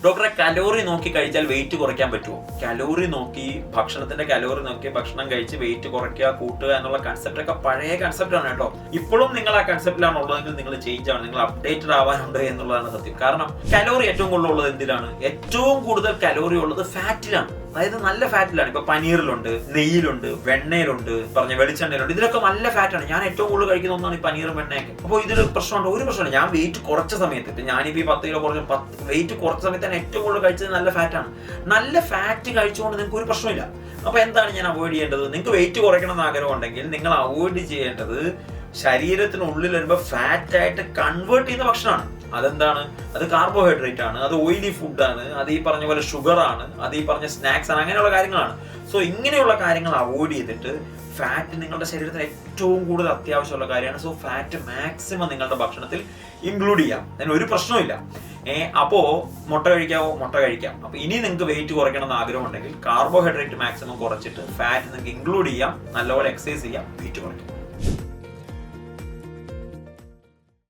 ഡോക്ടറെ കലോറി നോക്കി കഴിച്ചാൽ വെയിറ്റ് കുറയ്ക്കാൻ പറ്റുമോ? കലോറി നോക്കി, ഭക്ഷണത്തിന്റെ കലോറി നോക്കി ഭക്ഷണം കഴിച്ച് വെയിറ്റ് കുറയ്ക്കുക, കൂട്ടുക എന്നുള്ള കൺസെപ്റ്റ് ഒക്കെ പഴയ കൺസെപ്റ്റാണ് കേട്ടോ. ഇപ്പോഴും നിങ്ങൾ ആ കൺസെപ്റ്റിലാണ് ഉള്ളതെങ്കിൽ നിങ്ങൾ ചേഞ്ച് ആണ്, നിങ്ങൾ അപ്ഡേറ്റഡ് ആവാനുണ്ട് എന്നുള്ളതാണ് സത്യം. കാരണം കലോറി ഏറ്റവും കൂടുതൽ ഉള്ളത് എന്തിലാണ്? ഏറ്റവും കൂടുതൽ കലോറി ഉള്ളത് ഫാറ്റിലാണ്. അതായത് നല്ല ഫാറ്റിലാണ്. ഇപ്പൊ പനീറിലുണ്ട്, നെയ്യിലുണ്ട്, വെണ്ണയിലുണ്ട്, പറഞ്ഞ വെളിച്ചെണ്ണയിലുണ്ട്. ഇതിലൊക്കെ നല്ല ഫാറ്റാണ്. ഞാൻ ഏറ്റവും കൂടുതൽ കഴിക്കുന്ന ഒന്നാണ് ഈ പനീറും വെണ്ണയൊക്കെ. അപ്പോൾ ഇതിൽ പ്രശ്നമുണ്ട്? ഒരു പ്രശ്നമില്ല. ഞാൻ വെയിറ്റ് കുറച്ച സമയത്ത്, ഇപ്പൊ ഞാനിപ്പോ ഈ 10 കിലോ കുറഞ്ഞ വെയിറ്റ് കുറച്ച സമയത്ത് തന്നെ ഏറ്റവും കൂടുതൽ കഴിച്ചത് നല്ല ഫാറ്റാണ്. നല്ല ഫാറ്റ് കഴിച്ചുകൊണ്ട് നിങ്ങൾക്ക് ഒരു പ്രശ്നമില്ല. അപ്പൊ എന്താണ് ഞാൻ അവോയ്ഡ് ചെയ്യേണ്ടത്? നിങ്ങൾക്ക് വെയിറ്റ് കുറയ്ക്കണം എന്ന് ആഗ്രഹം ഉണ്ടെങ്കിൽ നിങ്ങൾ അവോയ്ഡ് ചെയ്യേണ്ടത് ശരീരത്തിനുള്ളിൽ വരുമ്പോൾ ഫാറ്റ് ആയിട്ട് കൺവേർട്ട് ചെയ്യുന്ന ഭക്ഷണമാണ്. അതെന്താണ്? അത് കാർബോഹൈഡ്രേറ്റ് ആണ്, അത് ഓയിലി ഫുഡാണ്, അത് ഈ പറഞ്ഞ പോലെ ഷുഗർ ആണ്, അത് ഈ പറഞ്ഞ സ്നാക്സ് ആണ്, അങ്ങനെയുള്ള കാര്യങ്ങളാണ്. സോ ഇങ്ങനെയുള്ള കാര്യങ്ങൾ അവോയ്ഡ് ചെയ്തിട്ട് ഫാറ്റ് നിങ്ങളുടെ ശരീരത്തിന് ഏറ്റവും കൂടുതൽ അത്യാവശ്യമുള്ള കാര്യമാണ്. സോ ഫാറ്റ് മാക്സിമം നിങ്ങളുടെ ഭക്ഷണത്തിൽ ഇൻക്ലൂഡ് ചെയ്യാം. അതിന് ഒരു പ്രശ്നമില്ല. അപ്പോ മുട്ട കഴിക്കാവോ? മുട്ട കഴിക്കാം. അപ്പൊ ഇനി നിങ്ങൾക്ക് വെയിറ്റ് കുറയ്ക്കണം എന്ന് ആഗ്രഹം ഉണ്ടെങ്കിൽ കാർബോഹൈഡ്രേറ്റ് മാക്സിമം കുറച്ചിട്ട് ഫാറ്റ് നിങ്ങൾക്ക് ഇൻക്ലൂഡ് ചെയ്യാം, നല്ലപോലെ എക്സസൈസ് ചെയ്യാം, വെയിറ്റ് കുറയ്ക്കാം.